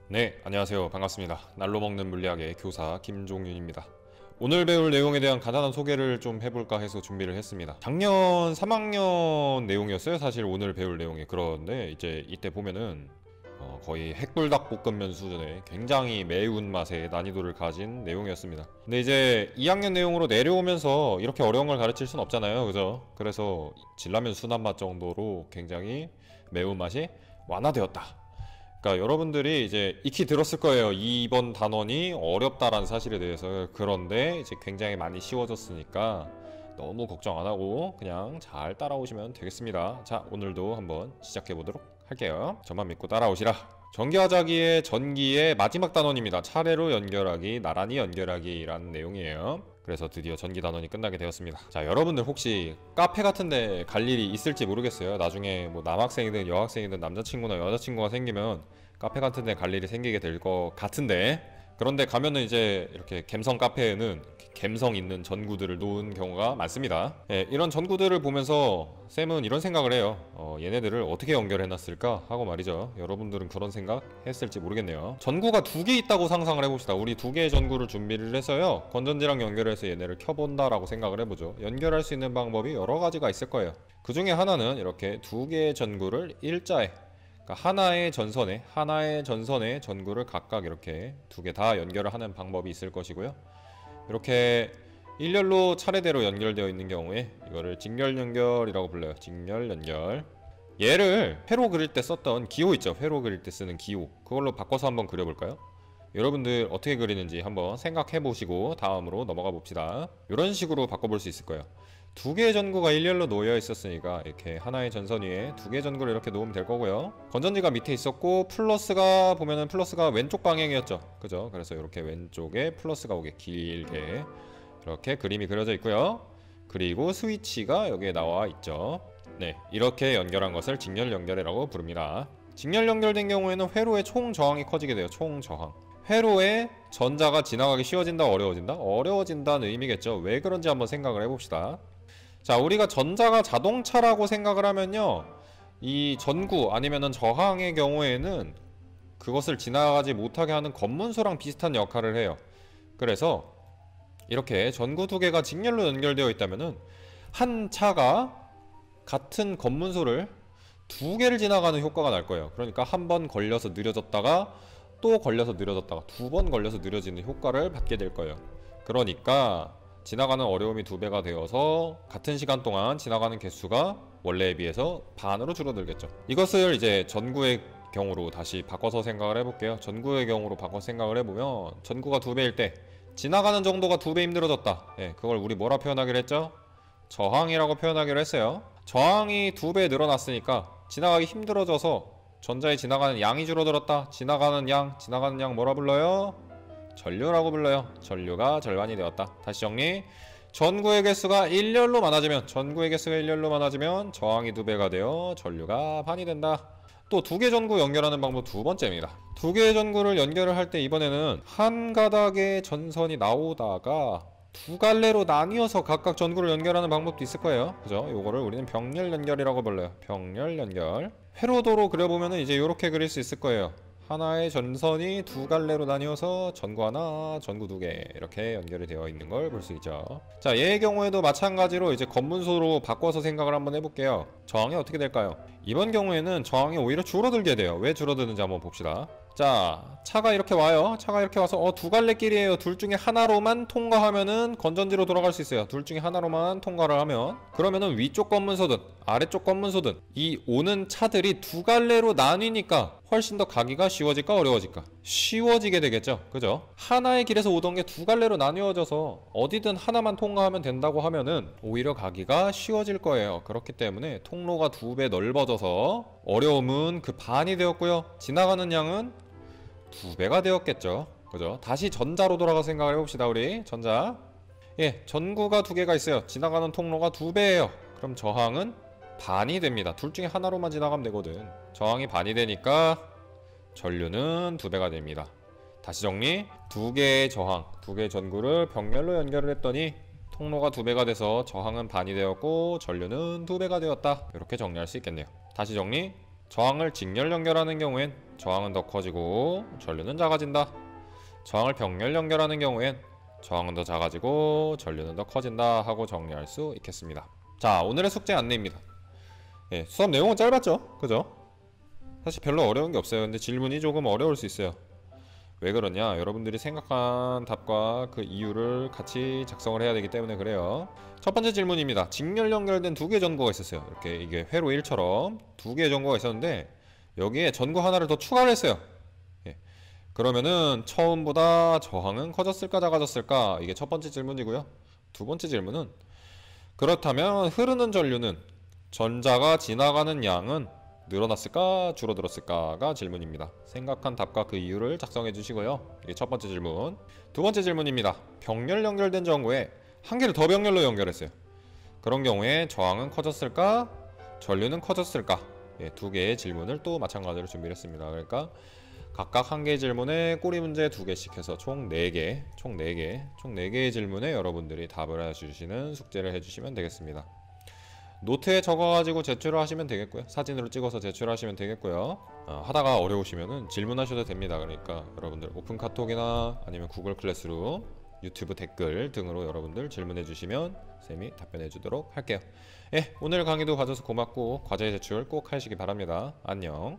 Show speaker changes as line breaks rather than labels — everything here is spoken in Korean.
네, 안녕하세요. 반갑습니다. 날로 먹는 물리학의 교사 김종윤입니다. 오늘 배울 내용에 대한 간단한 소개를 좀 해볼까 해서 준비를 했습니다. 작년 3학년 내용이었어요. 사실 오늘 배울 내용이. 그런데 이제 이때 보면은 거의 핵불닭볶음면 수준의 굉장히 매운 맛의 난이도를 가진 내용이었습니다. 근데 이제 2학년 내용으로 내려오면서 이렇게 어려운 걸 가르칠 순 없잖아요. 그죠? 그래서 진라면 순한 맛 정도로 굉장히 매운맛이 완화되었다. 그러니까 여러분들이 이제 익히 들었을 거예요. 2번 단원이 어렵다라는 사실에 대해서. 그런데 이제 굉장히 많이 쉬워졌으니까 너무 걱정 안 하고 그냥 잘 따라오시면 되겠습니다. 자, 오늘도 한번 시작해 보도록 할게요. 저만 믿고 따라오시라. 전기화자기의 전기의 마지막 단원입니다. 차례로 연결하기, 나란히 연결하기라는 내용이에요. 그래서 드디어 전기 단원이 끝나게 되었습니다. 자, 여러분들 혹시 카페 같은데 갈 일이 있을지 모르겠어요. 나중에 뭐 남학생이든 여학생이든 남자친구나 여자친구가 생기면 카페 같은데 갈 일이 생기게 될 것 같은데, 그런데 가면은 이제 이렇게 갬성 카페에는 갬성 있는 전구들을 놓은 경우가 많습니다. 예, 이런 전구들을 보면서 쌤은 이런 생각을 해요. 얘네들을 어떻게 연결해놨을까 하고 말이죠. 여러분들은 그런 생각 했을지 모르겠네요. 전구가 두 개 있다고 상상을 해봅시다. 우리 두 개의 전구를 준비를 해서요, 건전지랑 연결해서 얘네를 켜본다라고 생각을 해보죠. 연결할 수 있는 방법이 여러 가지가 있을 거예요. 그 중에 하나는 이렇게 두 개의 전구를 일자에, 하나의 전선에 전구를 각각 이렇게 두 개 다 연결을 하는 방법이 있을 것이고요. 이렇게 일렬로 차례대로 연결되어 있는 경우에 이거를 직렬 연결이라고 불러요. 직렬 연결. 얘를 회로 그릴 때 썼던 기호 있죠. 회로 그릴 때 쓰는 기호. 그걸로 바꿔서 한번 그려볼까요? 여러분들 어떻게 그리는지 한번 생각해 보시고 다음으로 넘어가 봅시다. 이런 식으로 바꿔볼 수 있을 거예요. 두 개의 전구가 일렬로 놓여 있었으니까 이렇게 하나의 전선 위에 두 개의 전구를 이렇게 놓으면 될 거고요. 건전지가 밑에 있었고 플러스가 보면은 플러스가 왼쪽 방향이었죠. 그죠? 그래서 이렇게 왼쪽에 플러스가 오게 길게 이렇게 그림이 그려져 있고요. 그리고 스위치가 여기에 나와 있죠. 네, 이렇게 연결한 것을 직렬 연결이라고 부릅니다. 직렬 연결된 경우에는 회로의 총 저항이 커지게 돼요. 총 저항. 회로에 전자가 지나가기 쉬워진다, 어려워진다? 어려워진다는 의미겠죠. 왜 그런지 한번 생각을 해봅시다. 자, 우리가 전자가 자동차라고 생각을 하면요, 이 전구 아니면은 저항의 경우에는 그것을 지나가지 못하게 하는 검문소랑 비슷한 역할을 해요. 그래서 이렇게 전구 두 개가 직렬로 연결되어 있다면은 한 차가 같은 검문소를 두 개를 지나가는 효과가 날 거예요. 그러니까 한 번 걸려서 느려졌다가 또 걸려서 느려졌다가 두 번 걸려서 느려지는 효과를 받게 될 거예요. 그러니까 지나가는 어려움이 두 배가 되어서 같은 시간 동안 지나가는 개수가 원래에 비해서 반으로 줄어들겠죠. 이것을 이제 전구의 경우로 다시 바꿔서 생각을 해볼게요. 전구의 경우로 바꿔서 생각을 해보면 전구가 두 배일 때 지나가는 정도가 두 배 힘들어졌다. 예, 그걸 우리 뭐라 표현하기로 했죠? 저항이라고 표현하기로 했어요. 저항이 두 배 늘어났으니까 지나가기 힘들어져서 전자에 지나가는 양이 줄어들었다. 지나가는 양 뭐라 불러요? 전류라고 불러요. 전류가 절반이 되었다. 다시 정리. 전구의 개수가 일렬로 많아지면 저항이 두 배가 되어 전류가 반이 된다. 또 두 개 전구 연결하는 방법 두 번째입니다. 두 개의 전구를 연결을 할 때 이번에는 한 가닥의 전선이 나오다가 두 갈래로 나뉘어서 각각 전구를 연결하는 방법도 있을 거예요. 그죠? 요거를 우리는 병렬 연결이라고 불러요. 병렬 연결. 회로도로 그려보면은 이제 요렇게 그릴 수 있을 거예요. 하나의 전선이 두 갈래로 나뉘어서 전구 하나, 전구 두 개 이렇게 연결이 되어 있는 걸 볼 수 있죠. 자, 얘의 경우에도 마찬가지로 이제 검문소로 바꿔서 생각을 한번 해볼게요. 저항이 어떻게 될까요? 이번 경우에는 저항이 오히려 줄어들게 돼요. 왜 줄어드는지 한번 봅시다. 자, 차가 이렇게 와요. 차가 이렇게 와서 두 갈래 길이에요. 둘 중에 하나로만 통과하면은 건전지로 돌아갈 수 있어요. 둘 중에 하나로만 통과를 하면, 그러면은 위쪽 검문소든 아래쪽 검문소든 이 오는 차들이 두 갈래로 나뉘니까 훨씬 더 가기가 쉬워질까 어려워질까? 쉬워지게 되겠죠. 그죠? 하나의 길에서 오던 게 두 갈래로 나뉘어져서 어디든 하나만 통과하면 된다고 하면은 오히려 가기가 쉬워질 거예요. 그렇기 때문에 통로가 두 배 넓어져서 어려움은 그 반이 되었고요. 지나가는 양은 두 배가 되었겠죠. 그죠? 다시 전자로 돌아가 생각을 해봅시다. 우리 전자. 예, 전구가 두 개가 있어요. 지나가는 통로가 두 배예요. 그럼 저항은 반이 됩니다. 둘 중에 하나로만 지나가면 되거든. 저항이 반이 되니까 전류는 두 배가 됩니다. 다시 정리. 두 개의 저항, 두 개의 전구를 병렬로 연결을 했더니 통로가 2배가 돼서 저항은 반이 되었고 전류는 2배가 되었다. 이렇게 정리할 수 있겠네요. 다시 정리. 저항을 직렬 연결하는 경우엔 저항은 더 커지고 전류는 작아진다. 저항을 병렬 연결하는 경우엔 저항은 더 작아지고 전류는 더 커진다 하고 정리할 수 있겠습니다. 자, 오늘의 숙제 안내입니다. 예, 수업 내용은 짧았죠? 그죠? 사실 별로 어려운 게 없어요. 근데 질문이 조금 어려울 수 있어요. 왜 그러냐? 여러분들이 생각한 답과 그 이유를 같이 작성을 해야 되기 때문에 그래요. 첫 번째 질문입니다. 직렬 연결된 2개의 전구가 있었어요. 이렇게 이게 회로 1처럼 2개의 전구가 있었는데 여기에 전구 하나를 더 추가를 했어요. 예. 그러면은 처음보다 저항은 커졌을까 작아졌을까? 이게 첫 번째 질문이고요. 두 번째 질문은 그렇다면 흐르는 전류는 전자가 지나가는 양은 늘어났을까 줄어들었을까가 질문입니다. 생각한 답과 그 이유를 작성해 주시고요. 이게 첫 번째 질문. 두 번째 질문입니다. 병렬 연결된 전구에 한 개를 더 병렬로 연결했어요. 그런 경우에 저항은 커졌을까 전류는 커졌을까? 예, 2개의 질문을 또 마찬가지로 준비를 했습니다. 그러니까 각각 한 개의 질문에 꼬리 문제 2개씩 해서 총 4개의 질문에 여러분들이 답을 해주시는 숙제를 해주시면 되겠습니다. 노트에 적어가지고 제출을 하시면 되겠고요. 사진으로 찍어서 제출하시면 되겠고요. 하다가 어려우시면은 질문하셔도 됩니다. 그러니까 여러분들 오픈 카톡이나 아니면 구글 클래스룸, 유튜브 댓글 등으로 여러분들 질문해 주시면 쌤이 답변해 주도록 할게요. 예, 오늘 강의도 봐줘서 고맙고 과제 제출 꼭 하시기 바랍니다. 안녕.